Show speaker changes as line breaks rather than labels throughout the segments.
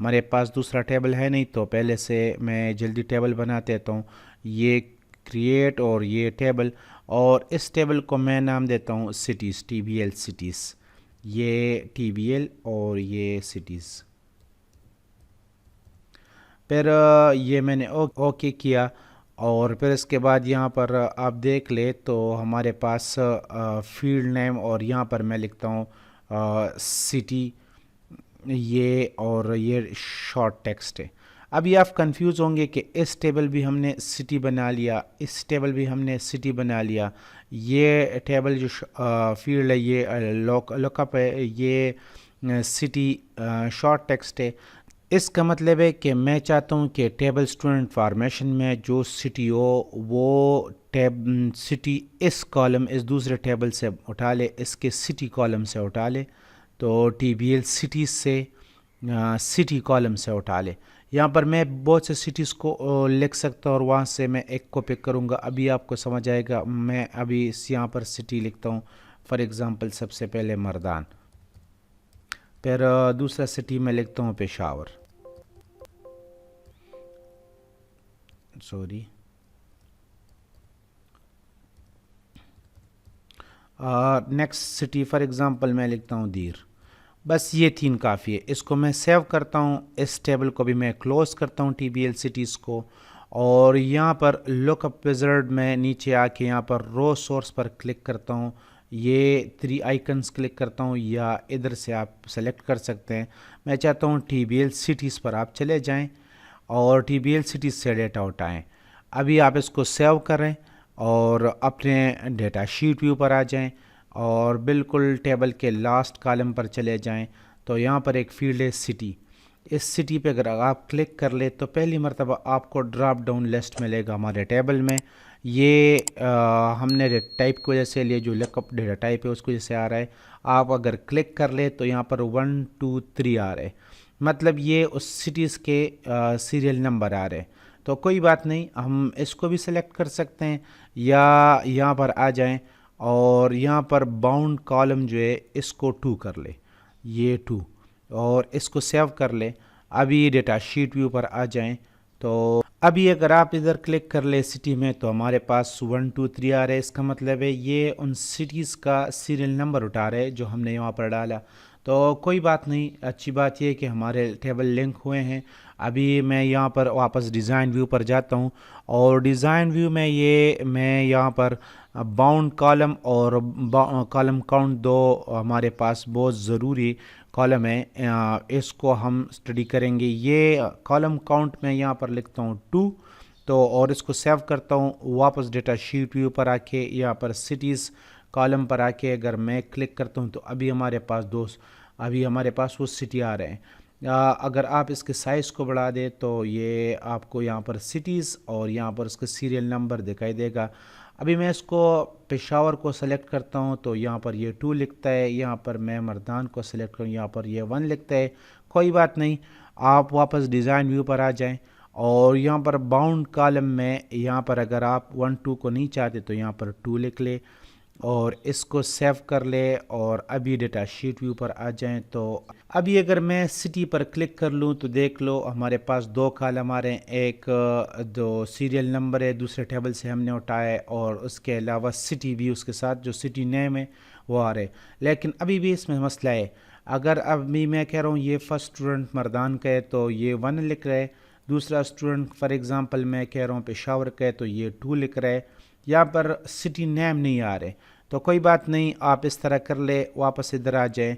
ہمارے پاس دوسرا ٹیبل ہے نہیں، تو پہلے سے میں جلدی ٹیبل بنا دیتا ہوں. یہ کریٹ اور یہ ٹیبل، اور اس ٹیبل کو میں نام دیتا ہوں سٹیز، TBL سٹیز. یہ TBL اور یہ سٹیز. پھر یہ میں نے اوکے کیا، اور پھر اس کے بعد یہاں پر آپ دیکھ لیں تو ہمارے پاس فیلڈ نیم، اور یہاں پر میں لکھتا ہوں سٹی، یہ اور یہ شارٹ ٹیکسٹ ہے. ابھی آپ کنفیوز ہوں گے کہ اس ٹیبل بھی ہم نے سٹی بنا لیا، اس ٹیبل بھی ہم نے سٹی بنا لیا، یہ ٹیبل جو فیلڈ ہے یہ لوک اپ ہے، یہ سٹی شارٹ ٹیکسٹ ہے. اس کا مطلب ہے کہ میں چاہتا ہوں کہ ٹیبل اسٹوڈنٹ فارمیشن میں جو سٹی ہو وہ سٹی اس کالم اس دوسرے ٹیبل سے اٹھا لے، اس کے سٹی کالم سے اٹھا لے. تو TBL سٹیز سے سٹی کالم سے اٹھا لے. یہاں پر میں بہت سے سٹیز کو لکھ سکتا ہوں، اور وہاں سے میں ایک کو پک کروں گا. ابھی آپ کو سمجھ آئے گا. میں ابھی یہاں پر سٹی لکھتا ہوں، فار ایگزامپل سب سے پہلے مردان. پھر دوسرا سٹی میں لکھتا ہوں Peshawar. Sorry, next city for example میں لکھتا ہوں دیر. بس یہ 3 کافی ہے. اس کو میں سیو کرتا ہوں، اس ٹیبل کو بھی میں کلوز کرتا ہوں TBL سٹیز کو، اور یہاں پر لک اپ وزرڈ میں نیچے آ کے یہاں پر رو سورس پر کلک کرتا ہوں. یہ 3 آئیکنز کلک کرتا ہوں، یا ادھر سے آپ سلیکٹ کر سکتے ہیں. میں چاہتا ہوں TBL سٹیز پر آپ چلے جائیں اور TBL سٹیز سے ڈیٹا اٹھائیں. ابھی آپ اس کو سیو کریں اور اپنے ڈیٹا شیٹ ویو پر آ جائیں، اور بالکل ٹیبل کے لاسٹ کالم پر چلے جائیں. تو یہاں پر ایک فیلڈ ہے سٹی. اس سٹی پہ اگر آپ کلک کر لیں تو پہلی مرتبہ آپ کو ڈراپ ڈاؤن لسٹ ملے گا ہمارے ٹیبل میں. یہ ہم نے ٹائپ کی وجہ سے لیے، جو لک اپ ڈیٹا ٹائپ ہے اس کی وجہ سے آ رہا ہے. آپ اگر کلک کر لیں تو یہاں پر 1 2 3 آ رہے، مطلب یہ اس سٹیز کے سیریل نمبر آ رہے. تو کوئی بات نہیں، ہم اس کو بھی سلیکٹ کر سکتے ہیں، یا یہاں پر آ جائیں اور یہاں پر باؤنڈ کالم جو ہے اس کو 2 کر لے، یہ 2، اور اس کو سیو کر لے. ابھی ڈیٹا شیٹ ویو پر آ جائیں. تو ابھی اگر آپ ادھر کلک کر لیں سٹی میں تو ہمارے پاس 1 2 3 آ رہے. اس کا مطلب ہے یہ ان سٹیز کا سیریل نمبر اٹھا رہے جو ہم نے یہاں پر ڈالا. تو کوئی بات نہیں، اچھی بات یہ کہ ہمارے ٹیبل لنک ہوئے ہیں. ابھی میں یہاں پر واپس ڈیزائن ویو پر جاتا ہوں، اور ڈیزائن ویو میں میں یہاں پر باؤنڈ کالم اور کالم کاؤنٹ 2 ہمارے پاس بہت ضروری کالم ہے، اس کو ہم اسٹڈی کریں گے. یہ کالم کاؤنٹ میں یہاں پر لکھتا ہوں 2، تو اور اس کو سیو کرتا ہوں. واپس ڈیٹا شیٹ ویو پر آ کے یہاں پر سٹیز کالم پر آ کے اگر میں کلک کرتا ہوں تو ابھی ہمارے پاس وہ سٹی آ رہے ہیں. اگر آپ اس کے سائز کو بڑھا دیں تو یہ آپ کو یہاں پر سٹیز اور یہاں پر اس کا سیریل نمبر دکھائی دے گا. ابھی میں اس کو پشاور کو سلیکٹ کرتا ہوں تو یہاں پر یہ 2 لکھتا ہے. یہاں پر میں مردان کو سلیکٹ کروں، یہاں پر یہ 1 لکھتا ہے. کوئی بات نہیں، آپ واپس ڈیزائن ویو پر آ جائیں، اور یہاں پر باؤنڈ کالم میں یہاں پر اگر آپ 1 2 کو نہیں چاہتے تو یہاں پر 2 لکھ لے، اور اس کو سیو کر لے. اور ابھی ڈیٹا شیٹ ویو پر آ جائیں تو ابھی اگر میں سٹی پر کلک کر لوں تو دیکھ لو ہمارے پاس 2 کالم آ رہے ہیں. ایک جو سیریل نمبر ہے دوسرے ٹیبل سے ہم نے اٹھایا ہے، اور اس کے علاوہ سٹی بھی اس کے ساتھ جو سٹی نیم ہے وہ آ رہے. لیکن ابھی بھی اس میں مسئلہ ہے. اگر ابھی میں کہہ رہا ہوں یہ فرسٹ اسٹوڈنٹ مردان کا ہے تو یہ 1 لکھ رہا ہے. دوسرا اسٹوڈنٹ فار ایگزامپل میں کہہ رہا ہوں پشاور کا ہے تو یہ 2 لکھ رہا ہے. یہاں پر سٹی نیم نہیں آ رہے. تو کوئی بات نہیں، آپ اس طرح کر لے، واپس ادھر آ جائیں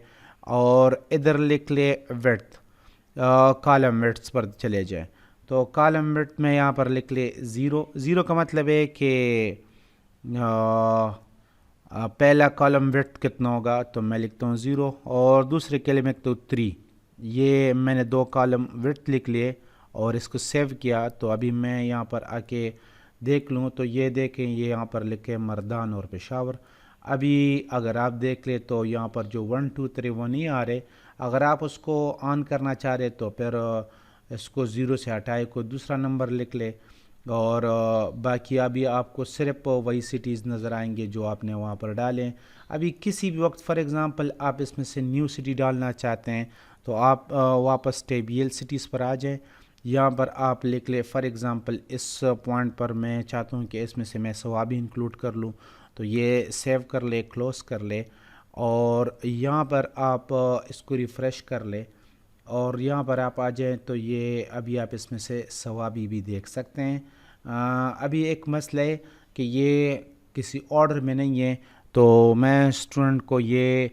اور ادھر لکھ لے ویڈتھ، کالم ویڈتھ پر چلے جائیں. تو کالم ویڈتھ میں یہاں پر لکھ لے 0 کا مطلب ہے کہ پہلا کالم ویڈتھ کتنا ہوگا، تو میں لکھتا ہوں 0، اور دوسرے کے لیے میں لکھتا ہوں 3. یہ میں نے 2 کالم ویڈتھ لکھ لیے اور اس کو سیو کیا. تو ابھی میں یہاں پر آ کے دیکھ لوں تو یہ دیکھیں یہ یہاں پر لکھے مردان اور پشاور. ابھی اگر آپ دیکھ لیں تو یہاں پر جو 1 2 3 وہ نہیں آ رہے. اگر آپ اس کو آن کرنا چاہ رہے تو پھر اس کو 0 سے ہٹائے کوئی دوسرا نمبر لکھ لے، اور باقی ابھی آپ کو صرف وہی سٹیز نظر آئیں گے جو آپ نے وہاں پر ڈالیں. ابھی کسی بھی وقت فار ایگزامپل آپ اس میں سے نیو سٹی ڈالنا چاہتے ہیں تو آپ واپس ٹیبل سٹیز پر آ جائیں. یہاں پر آپ لکھ لیں فار ایگزامپل اس پوائنٹ پر میں چاہتا ہوں کہ اس میں سے میں ثوابی انکلوڈ کر لوں, تو یہ سیو کر لے, کلوز کر لے, اور یہاں پر آپ اس کو ریفریش کر لیں اور یہاں پر آپ آ جائیں تو یہ ابھی آپ اس میں سے ثوابی بھی دیکھ سکتے ہیں. ابھی ایک مسئلہ ہے کہ یہ کسی آرڈر میں نہیں ہے, تو میں اسٹوڈنٹ کو یہ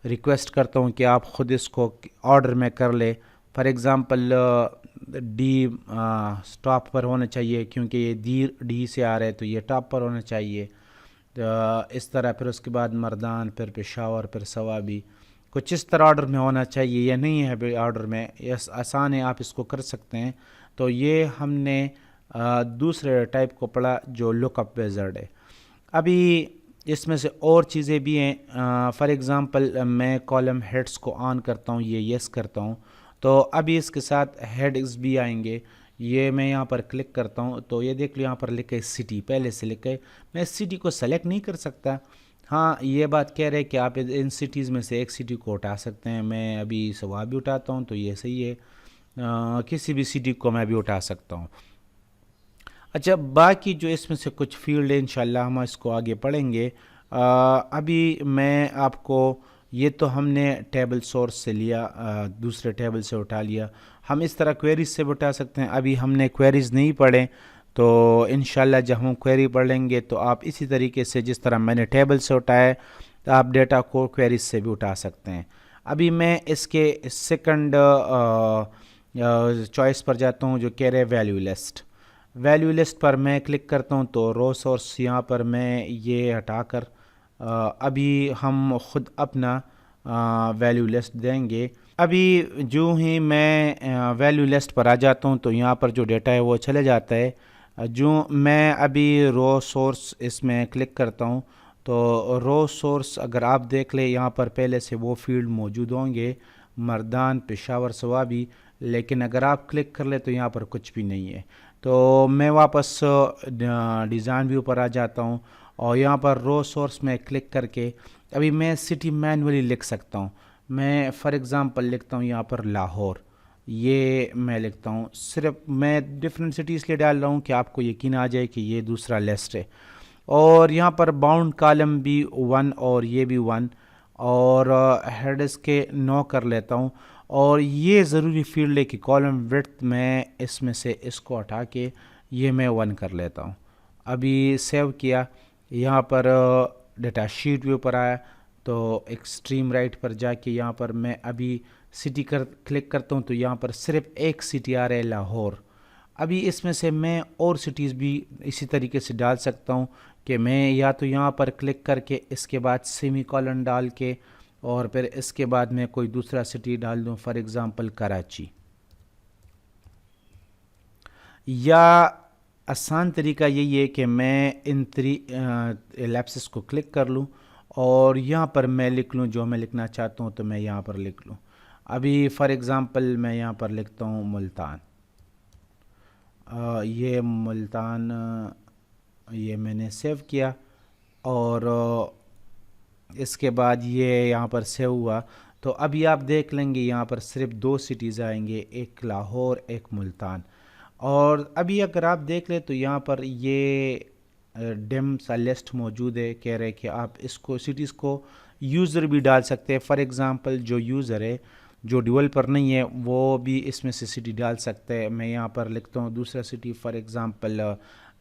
ریکویسٹ کرتا ہوں کہ آپ خود اس کو آرڈر میں کر لے. فار ایگزامپل ڈی ٹاپ پر ہونا چاہیے کیونکہ یہ ڈی سے آ رہا ہے تو یہ ٹاپ پر ہونا چاہیے. اس طرح پھر اس کے بعد مردان, پھر پشاور, پھر ثوابی, کچھ اس طرح آرڈر میں ہونا چاہیے. یہ نہیں ہے آرڈر میں, یہ آسان ہے, آپ اس کو کر سکتے ہیں. تو یہ ہم نے دوسرے ٹائپ کو پڑھا جو لک اپ ویزرڈ ہے. ابھی اس میں سے اور چیزیں بھی ہیں. فار ایگزامپل میں کالم ہیڈس کو آن کرتا ہوں, یہ یس کرتا ہوں, تو ابھی اس کے ساتھ ہیڈز بھی آئیں گے. یہ میں یہاں پر کلک کرتا ہوں تو یہ دیکھ لو یہاں پر لکھے سٹی, پہلے سے لکھے. میں اس سٹی کو سلیکٹ نہیں کر سکتا. ہاں یہ بات کہہ رہے کہ آپ ان سٹیز میں سے ایک سٹی کو اٹھا سکتے ہیں. میں ابھی ثوابی اٹھاتا ہوں تو یہ صحیح ہے, کسی بھی سٹی کو میں بھی اٹھا سکتا ہوں. اچھا, باقی جو اس میں سے کچھ فیلڈ ہے انشاءاللہ ہم اس کو آگے پڑھیں گے. ابھی میں آپ کو یہ تو ہم نے ٹیبل سورس سے لیا, دوسرے ٹیبل سے اٹھا لیا. ہم اس طرح کویریز سے بھی اٹھا سکتے ہیں. ابھی ہم نے کویریز نہیں پڑھیں, تو انشاءاللہ جب ہم کویری پڑھ لیں گے تو آپ اسی طریقے سے جس طرح میں نے ٹیبل سے اٹھایا تو آپ ڈیٹا کو کویریز سے بھی اٹھا سکتے ہیں. ابھی میں اس کے سیکنڈ چوائس پر جاتا ہوں جو کہہ رہے ویلیو لسٹ. ویلیو لسٹ پر میں کلک کرتا ہوں تو رو سورس یہاں پر میں یہ ہٹا کر ابھی ہم خود اپنا ویلیو لسٹ دیں گے. ابھی جو ہی میں ویلیو لسٹ پر آ جاتا ہوں تو یہاں پر جو ڈیٹا ہے وہ چلے جاتا ہے. جو میں ابھی رو سورس اس میں کلک کرتا ہوں تو رو سورس اگر آپ دیکھ لیں یہاں پر پہلے سے وہ فیلڈ موجود ہوں گے, مردان, پشاور, ثوابی, لیکن اگر آپ کلک کر لیں تو یہاں پر کچھ بھی نہیں ہے. تو میں واپس ڈیزائن ویو پر آ جاتا ہوں اور یہاں پر رو سورس میں کلک کر کے ابھی میں سٹی مینولی لکھ سکتا ہوں. میں فار ایگزامپل لکھتا ہوں یہاں پر لاہور, یہ میں لکھتا ہوں. صرف میں ڈیفرنٹ سٹی اس لیے ڈال رہا ہوں کہ آپ کو یقین آ جائے کہ یہ دوسرا لسٹ ہے. اور یہاں پر باؤنڈ کالم بھی 1 اور یہ بھی 1, اور ہیڈس کے 9 کر لیتا ہوں. اور یہ ضروری فیلڈ ہے کہ کالم وڈتھ میں اس میں سے اس کو ہٹا کے یہ میں 1 کر لیتا ہوں. ابھی سیو کیا, یہاں پر ڈیٹا شیٹ ویو پر آیا تو ایکسٹریم رائٹ پر جا کے یہاں پر میں ابھی سٹی کلک کرتا ہوں تو یہاں پر صرف ایک سٹی آ رہا ہے, لاہور. ابھی اس میں سے میں اور سٹیز بھی اسی طریقے سے ڈال سکتا ہوں کہ میں یا تو یہاں پر کلک کر کے اس کے بعد سیمی کولن ڈال کے اور پھر اس کے بعد میں کوئی دوسرا سٹی ڈال دوں, فار ایگزامپل کراچی. یا آسان طریقہ یہی ہے کہ میں ان 3 ایلیپسس کو کلک کر لوں اور یہاں پر میں لکھ لوں جو میں لکھنا چاہتا ہوں, تو میں یہاں پر لکھ لوں. ابھی فار ایگزامپل میں یہاں پر لکھتا ہوں ملتان. یہ ملتان, یہ میں نے سیو کیا اور اس کے بعد یہ یہاں پر سیو ہوا. تو ابھی آپ دیکھ لیں گے یہاں پر صرف 2 سٹیز آئیں گے, ایک لاہور, ایک ملتان. اور ابھی اگر آپ دیکھ لیں تو یہاں پر یہ ڈیم سا لسٹ موجود ہے, کہہ رہے کہ آپ اس کو سٹیز کو یوزر بھی ڈال سکتے ہیں. فار ایگزامپل جو یوزر ہے جو ڈیولپر نہیں ہے وہ بھی اس میں سے سٹی ڈال سکتے ہیں. میں یہاں پر لکھتا ہوں دوسرا سٹی, فار ایگزامپل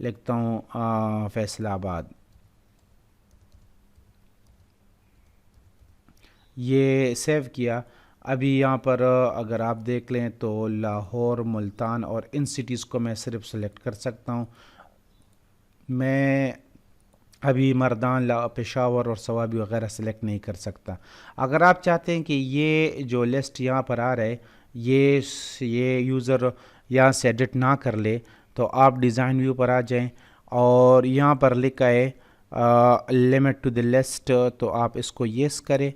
لکھتا ہوں فیصل آباد. یہ سیو کیا. ابھی یہاں پر اگر آپ دیکھ لیں تو لاہور, ملتان اور ان سٹیز کو میں صرف سلیکٹ کر سکتا ہوں. میں ابھی مردان, پشاور اور ثوابی وغیرہ سلیکٹ نہیں کر سکتا. اگر آپ چاہتے ہیں کہ یہ جو لسٹ یہاں پر آ رہا ہے یہ یوزر یہاں سے ایڈٹ نہ کر لے تو آپ ڈیزائن ویو پر آ جائیں اور یہاں پر لکھا ہے لمٹ ٹو دی لسٹ, تو آپ اس کو یس کریں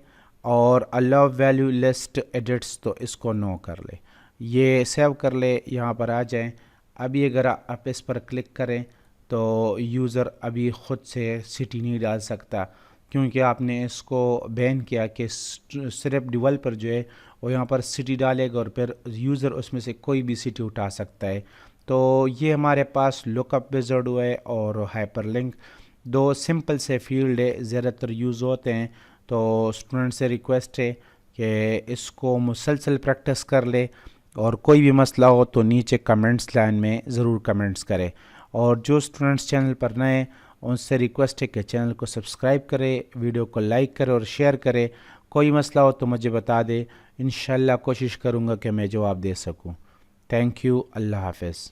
اور الاؤ ویلیو لسٹ ایڈٹس تو اس کو نو کر لے. یہ سیو کر لے, یہاں پر آ جائیں. ابھی اگر آپ اس پر کلک کریں تو یوزر ابھی خود سے سٹی نہیں ڈال سکتا کیونکہ آپ نے اس کو بین کیا کہ صرف ڈیولپر جو ہے اور یہاں پر سٹی ڈالے گا اور پھر یوزر اس میں سے کوئی بھی سٹی اٹھا سکتا ہے. تو یہ ہمارے پاس لک اپ وزرڈ ہے اور ہائپر لنک، دو سمپل سے فیلڈ ہے، زیادہ تر یوز ہوتے ہیں. تو اسٹوڈنٹ سے ریکویسٹ ہے کہ اس کو مسلسل پریکٹس کر لے، اور کوئی بھی مسئلہ ہو تو نیچے کمنٹس لائن میں ضرور کمنٹس کرے. اور جو اسٹوڈنٹس چینل پر نئے ان سے ریکویسٹ ہے کہ چینل کو سبسکرائب کرے، ویڈیو کو لائک کرے اور شیئر کرے. کوئی مسئلہ ہو تو مجھے بتا دے، انشاءاللہ کوشش کروں گا کہ میں جواب دے سکوں. Thank you. اللہ حافظ.